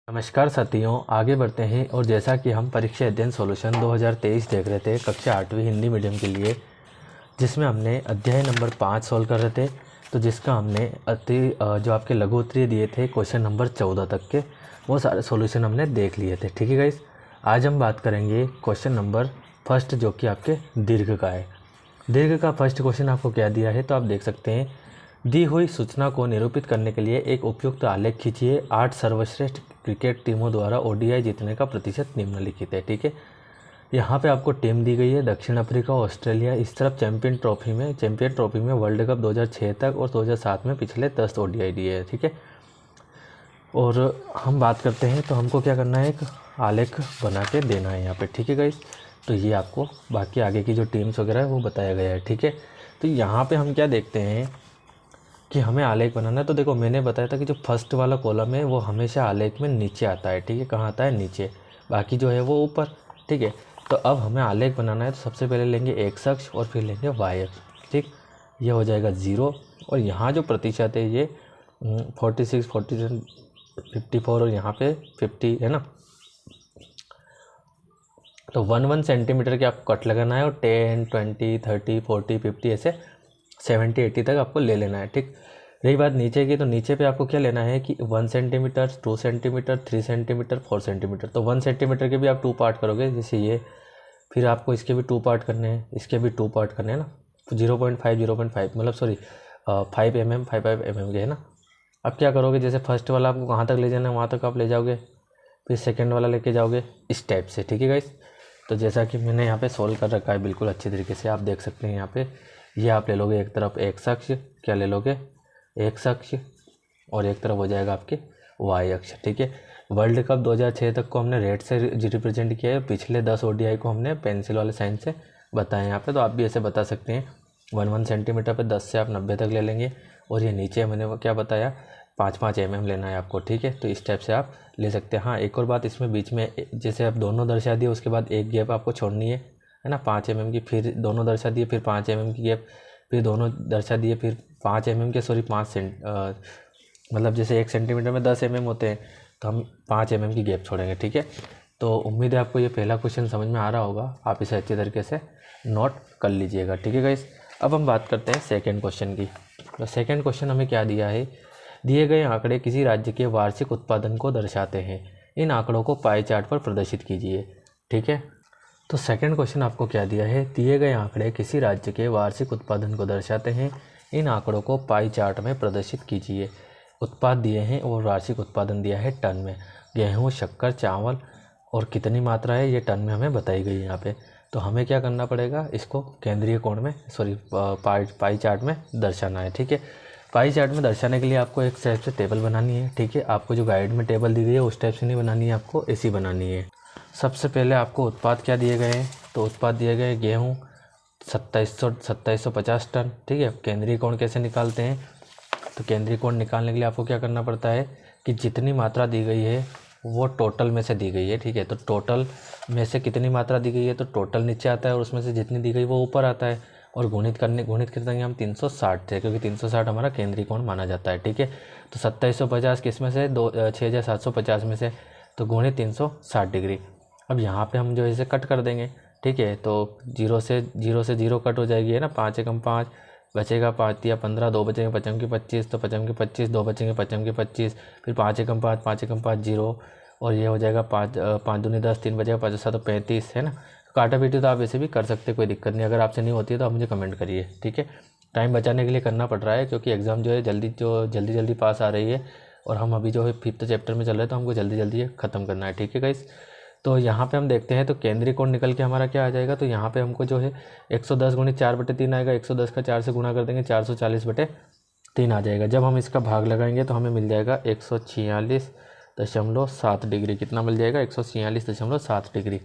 नमस्कार साथियों, आगे बढ़ते हैं। और जैसा कि हम परीक्षा अध्ययन सॉल्यूशन 2023 देख रहे थे कक्षा 8वीं हिंदी मीडियम के लिए, जिसमें हमने अध्याय नंबर 5 सॉल्व कर रहे थे। तो जिसका हमने जो आपके लघु उत्तरीय दिए थे क्वेश्चन नंबर 14 तक के, वो सारे सॉल्यूशन हमने देख लिए थे। ठीक है गाइस, आज हम बात करेंगे क्वेश्चन नंबर फर्स्ट, जो कि आपके दीर्घ का है। दीर्घ का फर्स्ट क्वेश्चन आपको क्या दिया है, तो आप देख सकते हैं। दी हुई सूचना को निरूपित करने के लिए एक उपयुक्त आलेख खींचिए। 8 सर्वश्रेष्ठ क्रिकेट टीमों द्वारा ओडीआई जीतने का प्रतिशत निम्नलिखित है। ठीक है, यहाँ पे आपको टीम दी गई है दक्षिण अफ्रीका, ऑस्ट्रेलिया। इस तरफ चैंपियन ट्रॉफी में वर्ल्ड कप 2006 तक और 2007 में पिछले 10 ओडीआई दिए हैं। ठीक है, और हम बात करते हैं तो हमको क्या करना है, एक आलेख बना के देना है यहाँ पे। ठीक है गाइस, तो ये आपको बाकी आगे की जो टीम्स वगैरह है वो बताया गया है। ठीक है, तो यहाँ पे हम क्या देखते हैं कि हमें आलेख बनाना है। तो देखो, मैंने बताया था कि जो फर्स्ट वाला कॉलम है वो हमेशा आलेख में नीचे आता है। ठीक है, कहाँ आता है, नीचे, बाकी जो है वो ऊपर। ठीक है, तो अब हमें आलेख बनाना है, तो सबसे पहले लेंगे एक्स अक्ष और फिर लेंगे वाई अक्ष। ठीक, ये हो जाएगा 0। और यहाँ जो प्रतिशत है ये 46, 47, 54 और यहाँ पे 50 है ना। तो 1 सेंटीमीटर के आपको कट लगाना है और 10, 20, 30, 40, 50 ऐसे 70, 80 तक आपको ले लेना है। ठीक, रही बात नीचे की, तो नीचे पे आपको क्या लेना है कि 1 सेंटीमीटर, 2 सेंटीमीटर, 3 सेंटीमीटर, 4 सेंटीमीटर। तो 1 सेंटीमीटर के भी आप 2 पार्ट करोगे, जैसे ये। फिर आपको इसके भी 2 पार्ट करने हैं, इसके भी 2 पार्ट करने हैं ना। तो 0.5 मतलब 5 mm 5 mm के है ना। अब क्या करोगे, जैसे फर्स्ट वाला आपको कहाँ तक ले जाना है वहाँ तक आप ले जाओगे, फिर सेकेंड वाला लेके जाओगे इस टाइप से। ठीक है गाइस, तो जैसा कि मैंने यहाँ पे सोल्व कर रखा है बिल्कुल अच्छे तरीके से, आप देख सकते हैं। यहाँ पे ये आप ले लोगे एक तरफ एक्स अक्ष, क्या ले लोगे, एक्स अक्ष, और एक तरफ हो जाएगा आपके वाई अक्ष। ठीक है, वर्ल्ड कप 2006 तक को हमने रेड से रिप्रेजेंट किया है, पिछले 10 ओडीआई को हमने पेंसिल वाले साइन से बताएं यहाँ पे। तो आप भी ऐसे बता सकते हैं। 1 सेंटीमीटर पे 10 से आप 90 तक ले लेंगे। और ये नीचे मैंने वो क्या बताया, 5 mm लेना है आपको। ठीक है, तो इस टाइप से आप ले सकते हैं। हाँ, एक और बात, इसमें बीच में जैसे आप दोनों दर्शा दिए, उसके बाद एक गैप आपको छोड़नी है ना, 5 mm की। फिर दोनों दर्शा दिए, फिर 5 mm की गैप, फिर दोनों दर्शा दिए, फिर 5 mm के, सॉरी 5 मतलब जैसे 1 सेंटीमीटर में 10 mm होते हैं, तो हम 5 mm की गैप छोड़ेंगे। ठीक है, तो उम्मीद है आपको ये पहला क्वेश्चन समझ में आ रहा होगा, आप इसे अच्छे तरीके से नोट कर लीजिएगा। ठीक है गाइस, अब हम बात करते हैं सेकेंड क्वेश्चन की। तो सेकेंड क्वेश्चन हमें क्या दिया है, दिए गए आंकड़े किसी राज्य के वार्षिक उत्पादन को दर्शाते हैं। इन आंकड़ों को पाई चार्ट पर प्रदर्शित कीजिए। ठीक है, तो सेकंड क्वेश्चन आपको क्या दिया है, दिए गए आंकड़े किसी राज्य के वार्षिक उत्पादन को दर्शाते हैं। इन आंकड़ों को पाई चार्ट में प्रदर्शित कीजिए। उत्पाद दिए हैं और वार्षिक उत्पादन दिया है टन में, गेहूँ, शक्कर, चावल, और कितनी मात्रा है ये टन में हमें बताई गई है यहाँ पे। तो हमें क्या करना पड़ेगा, इसको केंद्रीय कोण में, पाई चार्ट में दर्शाना है। ठीक है, पाई चार्ट में दर्शाने के लिए आपको एक टाइप से टेबल बनानी है। ठीक है, आपको जो गाइड में टेबल दी गई है उस टाइप से नहीं बनानी है, आपको ऐसी बनानी है। सबसे पहले आपको उत्पाद क्या दिए गए हैं, तो उत्पाद दिए गए गेहूँ 2750 टन। ठीक है, केंद्रीय कोण कैसे निकालते हैं, तो केंद्रीय कोण निकालने के लिए आपको क्या करना पड़ता है कि जितनी मात्रा दी गई है वो टोटल में से दी गई है। ठीक है, तो टोटल में से कितनी मात्रा दी गई है, तो टोटल नीचे आता है और उसमें से जितनी दी गई वो ऊपर आता है। और गुणित करते हम 360 से, क्योंकि 360 हमारा केंद्रीय कोण माना जाता है। ठीक है, तो 2750 किस में से, 6750 में से, तो गुणित 360 डिग्री। अब यहाँ पे हम जो है इसे कट कर देंगे। ठीक है, तो 0 से 0 कट हो जाएगी है ना, 5 एकम 5 बचेगा, 5 या 15, 2 बचेंगे, 5 के 25, तो 5 के 25, 2 बचेंगे, 5 के 25, फिर 5 एकम 5, 5 एकम 5 0, और ये हो जाएगा 5 दूनी 10, 3 बचेगा, 5 7 35 है ना। काटा पीटी तो आप ऐसे भी कर सकते, कोई दिक्कत नहीं। अगर आपसे नहीं होती है तो आप मुझे कमेंट करिए। ठीक है, टाइम बचाने के लिए करना पड़ रहा है, क्योंकि एग्ज़ाम जो है जल्दी पास आ रही है, और हम अभी जो है 5th चैप्टर में चल रहे हैं, तो हमको जल्दी ख़त्म करना है। ठीक है गाइस, तो यहाँ पे हम देखते हैं, तो केंद्रीय कोण निकल के हमारा क्या आ जाएगा, तो यहाँ पे हमको जो है 110 गुणित 4/3 आएगा। 110 का 4 से गुणा कर देंगे, 440/3 आ जाएगा। जब हम इसका भाग लगाएंगे तो हमें मिल जाएगा 146.7 डिग्री। कितना मिल जाएगा, 146.7 डिग्री।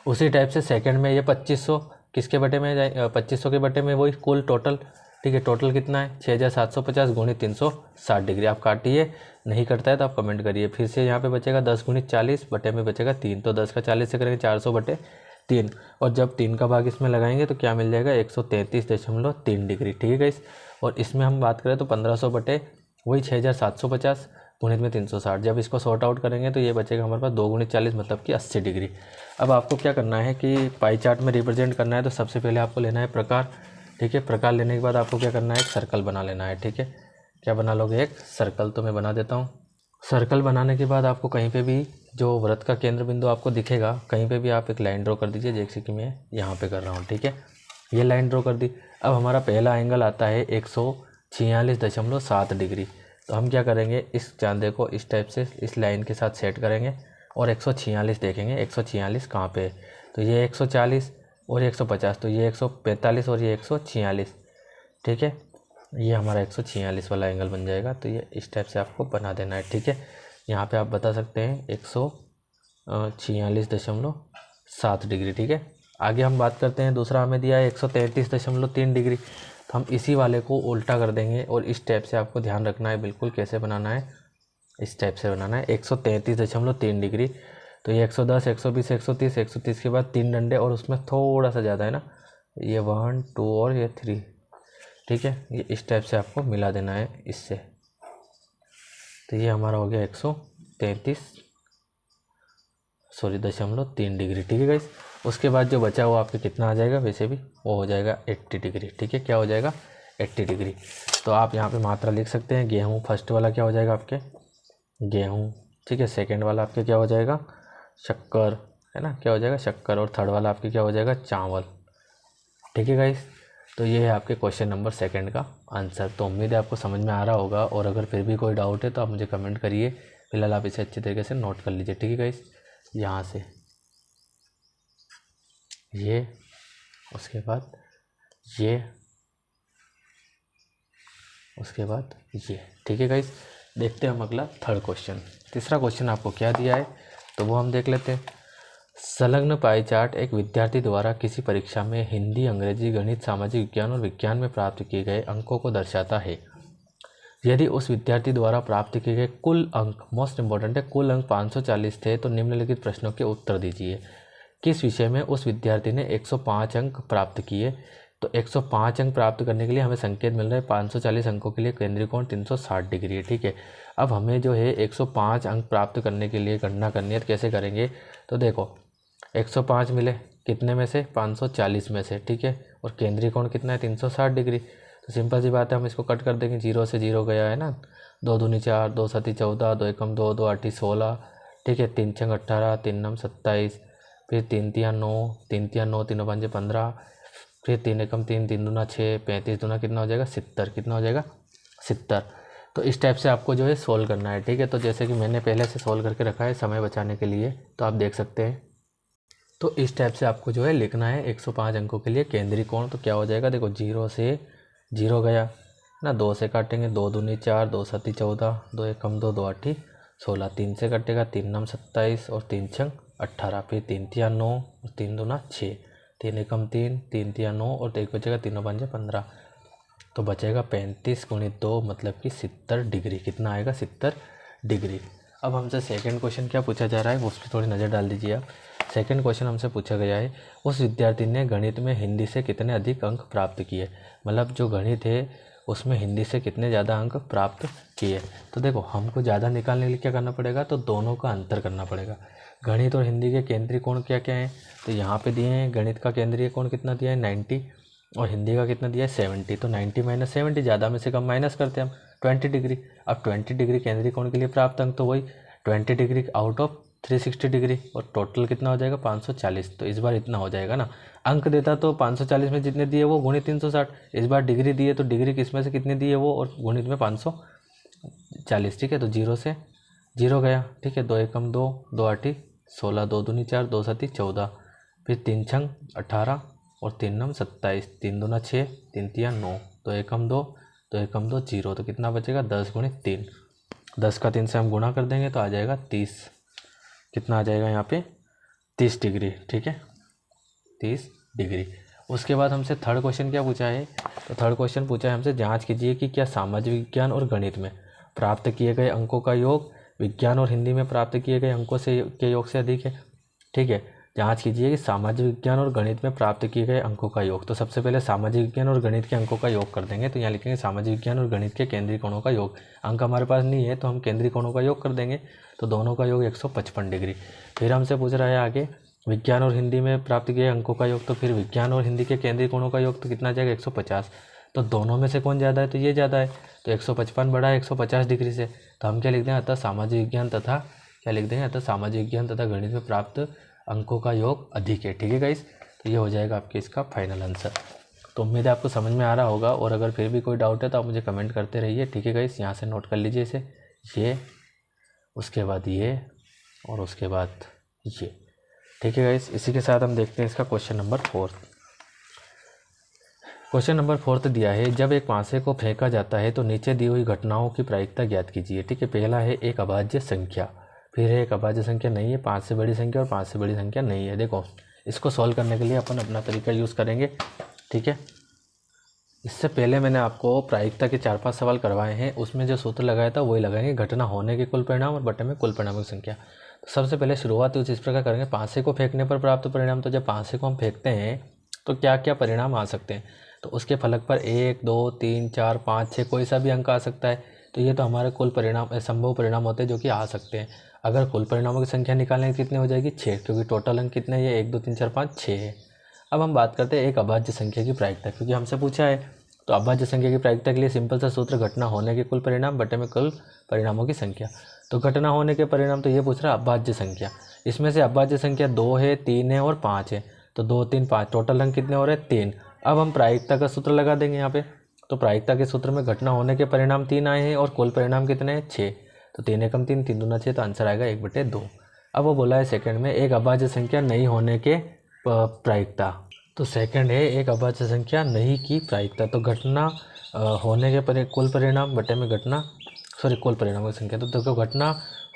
उसी टाइप से सेकंड में ये 2500 किसके बटे में जाए, 2500 के बटे में वही कुल टोटल। ठीक है, टोटल कितना है, 6750 गुणित 360 डिग्री। आप काटिए, नहीं करता है तो आप कमेंट करिए। फिर से यहाँ पे बचेगा 10 गुणित 40 बटे में बचेगा 3, तो 10 का 40 से करेंगे 400/3, और जब 3 का भाग इसमें लगाएंगे तो क्या मिल जाएगा, 133.3 डिग्री। ठीक है गाइस, और इसमें हम बात करें तो 1500 बटे वही 6750 गुणित में 360। जब इसको सॉर्ट आउट करेंगे तो ये बचेगा हमारे पास 2 गुणित 40 मतलब कि 80 डिग्री। अब आपको क्या करना है कि पाई चार्ट में रिप्रेजेंट करना है, तो सबसे पहले आपको लेना है प्रकार, ठीक है। प्रकार लेने के बाद आपको क्या करना है, एक सर्कल बना लेना है, ठीक है। क्या बना लोगे, एक सर्कल। तो मैं बना देता हूँ। सर्कल बनाने के बाद आपको कहीं पे भी जो वृत्त का केंद्र बिंदु आपको दिखेगा, कहीं पे भी आप एक लाइन ड्रॉ कर दीजिए, जैसे कि मैं यहाँ पे कर रहा हूँ, ठीक है। ये लाइन ड्रॉ कर दी। अब हमारा पहला एंगल आता है 146.7 डिग्री। तो हम क्या करेंगे, इस चांदे को इस टाइप से इस लाइन के साथ सेट करेंगे और 146 देखेंगे, 146 कहाँ पे है। तो ये 140 और 150, तो ये 145 और ये 146, ठीक है। ये हमारा 146 वाला एंगल बन जाएगा। तो ये इस टाइप से आपको बना देना है, ठीक है। यहाँ पे आप बता सकते हैं 146.7 डिग्री, ठीक है। आगे हम बात करते हैं, दूसरा हमें दिया है 133.3 डिग्री। तो हम इसी वाले को उल्टा कर देंगे और इस टाइप से आपको ध्यान रखना है बिल्कुल कैसे बनाना है, इस टाइप से बनाना है 133.3 डिग्री। तो ये 110, 120, 130, 130 के बाद 3 डंडे और उसमें थोड़ा सा ज़्यादा है ना, ये 1, 2 और ये 3, ठीक है। ये इस टाइप से आपको मिला देना है इससे। तो ये हमारा हो गया 133.3 डिग्री, ठीक है गाइस। उसके बाद जो बचा वो आपके कितना आ जाएगा, वैसे भी वो हो जाएगा 80 डिग्री, ठीक है। क्या हो जाएगा, 80 डिग्री। तो आप यहाँ पे मात्रा लिख सकते हैं, गेहूँ फर्स्ट वाला क्या हो जाएगा आपके, गेहूँ, ठीक है। सेकंड वाला आपके क्या हो जाएगा, शक्कर, है ना, क्या हो जाएगा, शक्कर। और थर्ड वाला आपके क्या हो जाएगा, चावल, ठीक है गाइस। तो ये है आपके क्वेश्चन नंबर 2 का आंसर। तो उम्मीद है आपको समझ में आ रहा होगा, और अगर फिर भी कोई डाउट है तो आप मुझे कमेंट करिए। फिलहाल आप इसे अच्छी तरीके से नोट कर लीजिए, ठीक है गाइस। यहाँ से ये, उसके बाद ये, उसके बाद ये, ठीक है गाइस। देखते हैं हम अगला थर्ड क्वेश्चन। तीसरा क्वेश्चन आपको क्या दिया है तो वो हम देख लेते हैं। संलग्न पाई चार्ट एक विद्यार्थी द्वारा किसी परीक्षा में हिंदी, अंग्रेजी, गणित, सामाजिक विज्ञान और विज्ञान में प्राप्त किए गए अंकों को दर्शाता है। यदि उस विद्यार्थी द्वारा प्राप्त किए गए कुल अंक, मोस्ट इंपॉर्टेंट है, कुल अंक 540 थे, तो निम्नलिखित प्रश्नों के उत्तर दीजिए। किस विषय में उस विद्यार्थी ने 105 अंक प्राप्त किए। तो 105 अंक प्राप्त करने के लिए हमें संकेत मिल रहा है 540 अंकों के लिए केंद्रीय कोण 360 डिग्री है, ठीक है। अब हमें जो है 105 अंक प्राप्त करने के लिए गणना करनी है, तो कैसे करेंगे, तो देखो 105 मिले कितने में से, 540 में से, ठीक है। और केंद्रीय कोण कितना है, 360 डिग्री। तो सिंपल सी बात है, हम इसको कट कर देंगे, 0 से 0 गया है ना, 2 दूनी 4, 2 सती 14, 2 एकम 2, 2 आठी 16, ठीक है। 3 छंग 18, 3 नम 27, फिर 3 तिया 9, 3 तिया 9, 3 पंजे 15, फिर 3 एकम 3, 3 दूना 6, 35 दूना कितना हो जाएगा 70, कितना हो जाएगा 70। तो इस टाइप से आपको जो है सोल्व करना है, ठीक है। तो जैसे कि मैंने पहले से सोल्व करके रखा है समय बचाने के लिए, तो आप देख सकते हैं। तो इस टाइप से आपको जो है लिखना है 105 अंकों के लिए केंद्रीय कोण। तो क्या हो जाएगा, देखो 0 से 0 गया ना, 2 से काटेंगे, 2 दूनी 4, 2 सती 14, 2 एकम 2, 2 आठी 16, 3 से कटेगा, 3 नम 27 और 3 छंग 18, फिर 3 तिया 9 और 3 दूना 6, 3 एकम 3, 3 तिया 9 और 1 बचेगा, 3 पंजे 15। तो बचेगा 35 गुणित 2 मतलब कि 70 डिग्री। कितना आएगा, 70 डिग्री। अब हमसे सेकंड क्वेश्चन क्या पूछा जा रहा है, उस पर थोड़ी नज़र डाल दीजिए आप। सेकंड क्वेश्चन हमसे पूछा गया है, उस विद्यार्थी ने गणित में हिंदी से कितने अधिक अंक प्राप्त किए। मतलब जो गणित है उसमें हिंदी से कितने ज़्यादा अंक प्राप्त किए। तो देखो हमको ज़्यादा निकालने के लिए क्या करना पड़ेगा, तो दोनों का अंतर करना पड़ेगा। गणित और हिंदी के केंद्रीय कोण क्या क्या हैं, तो यहाँ पे दिए हैं। गणित का केंद्रीय कोण कितना दिया है 90 और हिंदी का कितना दिया है 70। तो 90 माइनस 70, ज़्यादा में से कम माइनस करते हैं हम, 20 डिग्री। अब 20 डिग्री केंद्रीय कोण के लिए प्राप्त अंक तो वही 20 डिग्री आउट ऑफ 360 डिग्री, और टोटल कितना हो जाएगा 540। तो इस बार इतना हो जाएगा ना, अंक देता तो 540 में जितने दिए वो गुणित 360, इस बार डिग्री दिए तो डिग्री किस में से कितनी दिए वो, और गुणित में 540, ठीक है। तो 0 से 0 गया, ठीक है। 2 एकम 2, 2 आठी 16, 2 दूनी 4, 2 सती 14, फिर 3 छंग 18 और 3 नम 27, 3 दूना 6, 3 तिया 9, 2 एकम 2, 2 एकम 2 0। तो कितना बचेगा 10 गुणित 3, 10 का 3 से हम गुणा कर देंगे तो आ जाएगा 30। कितना आ जाएगा यहाँ पे 30 डिग्री, ठीक है, 30 डिग्री। उसके बाद हमसे थर्ड क्वेश्चन क्या पूछा है, तो थर्ड क्वेश्चन पूछा है हमसे, जांच कीजिए कि क्या सामाजिक विज्ञान और गणित में प्राप्त किए गए अंकों का योग विज्ञान और हिंदी में प्राप्त किए गए अंकों से के योग से अधिक है, ठीक है। जांच कीजिए कि सामाजिक विज्ञान और गणित में प्राप्त किए गए अंकों का योग। तो सबसे पहले सामाजिक विज्ञान और गणित के अंकों का योग कर देंगे। तो यहाँ लिखेंगे सामाजिक विज्ञान और गणित के केंद्रीय कोणों का योग। अंक हमारे पास नहीं है तो हम केंद्रीय कोणों का योग कर देंगे। तो दोनों का योग 155 डिग्री। फिर हमसे पूछ रहा है आगे विज्ञान और हिंदी में प्राप्त किए अंकों का योग। तो फिर विज्ञान और हिंदी के केंद्रीय कोणों का योग तो कितना आ जाएगा 150। तो दोनों में से कौन ज़्यादा है, तो ये ज़्यादा है। तो 155 बड़ा है 150 डिग्री से। तो हम क्या लिख देंगे, अतः सामाजिक विज्ञान तथा क्या लिख देंगे, अतः सामाजिक विज्ञान तथा गणित में प्राप्त अंकों का योग अधिक है। ठीक है गाइस, तो ये हो जाएगा आपके इसका फाइनल आंसर। तो उम्मीद है आपको समझ में आ रहा होगा, और अगर फिर भी कोई डाउट है तो आप मुझे कमेंट करते रहिए। ठीक है गाइस, यहाँ से नोट कर लीजिए इसे, ये उसके बाद ये और उसके बाद ये। ठीक है गाइस, इसी के साथ हम देखते हैं इसका क्वेश्चन नंबर 4। क्वेश्चन नंबर 4 दिया है, जब एक पासे को फेंका जाता है तो नीचे दी हुई घटनाओं की प्रायिकता ज्ञात कीजिए। ठीक है, पहला है एक अभाज्य संख्या, फिर है एक अभाज्य संख्या नहीं है, 5 से बड़ी संख्या और 5 से बड़ी संख्या नहीं है। देखो इसको सॉल्व करने के लिए अपन अपना तरीका यूज़ करेंगे। ठीक है, इससे पहले मैंने आपको प्रायिकता के 4-5 सवाल करवाए हैं, उसमें जो सूत्र लगाया था वही लगाएंगे, घटना होने के कुल परिणाम और बटे में कुल परिणामों की संख्या। तो सबसे पहले शुरुआत इस प्रकार करेंगे, पासे को फेंकने पर प्राप्त परिणाम। तो जब पासे को हम फेंकते हैं तो क्या क्या परिणाम आ सकते हैं, तो उसके फलक पर 1, 2, 3, 4, 5, 6 कोई सा भी अंक आ सकता है। तो ये तो हमारे कुल परिणाम संभव परिणाम होते हैं जो कि आ सकते हैं। अगर कुल परिणामों की संख्या निकालने की कितनी हो जाएगी 6, क्योंकि टोटल अंक कितने हैं, 1, 2, 3, 4, 5, 6 है। अब हम बात करते हैं एक अभाज्य संख्या की प्रायिकता, क्योंकि हमसे पूछा है। तो अभाज्य संख्या की प्रायिकता के लिए सिंपल सा सूत्र, घटना होने के कुल परिणाम बटे में कुल परिणामों की संख्या। तो घटना होने के परिणाम तो ये पूछ रहा है अभाज्य संख्या, इसमें से अभाज्य संख्या 2 है, 3 है और 5 है। तो 2, 3, 5 टोटल अंक कितने हो रहे हैं 3। अब हम प्रायिकता का सूत्र लगा देंगे यहाँ पे। तो प्रायिकता के सूत्र में घटना होने के परिणाम 3 आए हैं और कुल परिणाम कितने हैं 6। तो 3 एकम 3, 3 दूना 6, तो आंसर आएगा 1/2। अब वो बोला है सेकंड में एक अभाज्य संख्या नहीं होने के प्रायिकता। तो सेकंड है एक अभाज्य संख्या नहीं की प्रायिकता। तो घटना होने के कुल परिणाम बटे में कुल परिणामों की संख्या। तो देखो घटना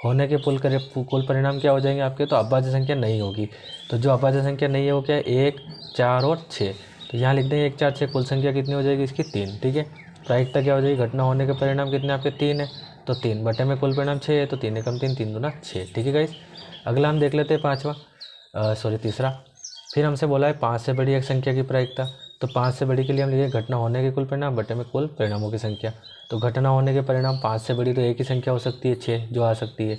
होने के कुल परिणाम क्या हो जाएंगे आपके, तो अभाज्य संख्या नहीं होगी। तो जो अभाज्य संख्या नहीं है वो क्या है 1, 4 और 6। तो यहाँ लिख देंगे 1, 4, 6, कुल संख्या कितनी हो जाएगी इसकी 3। ठीक है, प्रायिकता क्या हो जाएगी, घटना होने के परिणाम कितने आपके 3 है, तो 3 बटे में कुल परिणाम 6 है। तो 3 एकम 3, 3 दूना 6। ठीक है गाइस, अगला हम देख लेते हैं तीसरा। फिर हमसे बोला है 5 से बड़ी एक संख्या की प्रायिकता। तो 5 से बड़ी के लिए हम लिखे घटना होने के कुल परिणाम बटे में कुल परिणामों की संख्या। तो घटना होने के परिणाम 5 से बड़ी तो एक ही संख्या हो सकती है 6 जो आ सकती है,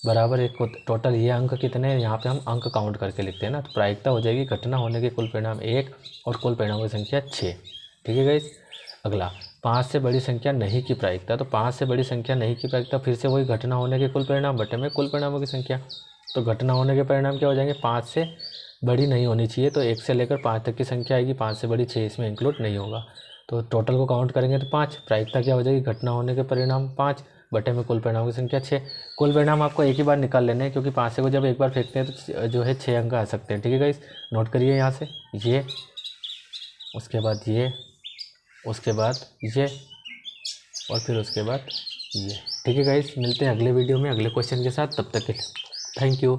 बराबर एक को टोटल ये अंक कितने हैं, यहाँ पे हम अंक काउंट करके लिखते हैं ना। तो प्रायिकता हो जाएगी घटना होने के कुल परिणाम 1 और कुल परिणामों की संख्या 6। ठीक है गाइस, अगला 5 से बड़ी संख्या नहीं की प्रायिकता। तो 5 से बड़ी संख्या नहीं की प्रायिकता फिर से वही घटना होने के कुल परिणाम बटे में कुल परिणामों की संख्या। तो घटना होने के परिणाम क्या हो जाएंगे, 5 से बड़ी नहीं होनी चाहिए, तो 1 से लेकर 5 तक की संख्या आएगी, 5 से बड़ी 6 इसमें इंक्लूड नहीं होगा। तो टोटल को काउंट करेंगे तो 5, प्रायिकता क्या हो जाएगी घटना होने के परिणाम 5 बटे में कुल परिणामों की संख्या 6। कुल परिणाम आपको एक ही बार निकाल लेने हैं, क्योंकि 5 से को जब एक बार फेंकते हैं तो जो है 6 अंक आ सकते हैं। ठीक है गाइस, नोट करिए यहाँ से ये, उसके बाद ये, उसके बाद ये और फिर उसके बाद ये। ठीक है गाइस, मिलते हैं अगले वीडियो में अगले क्वेश्चन के साथ, तब तक के लिए थैंक यू।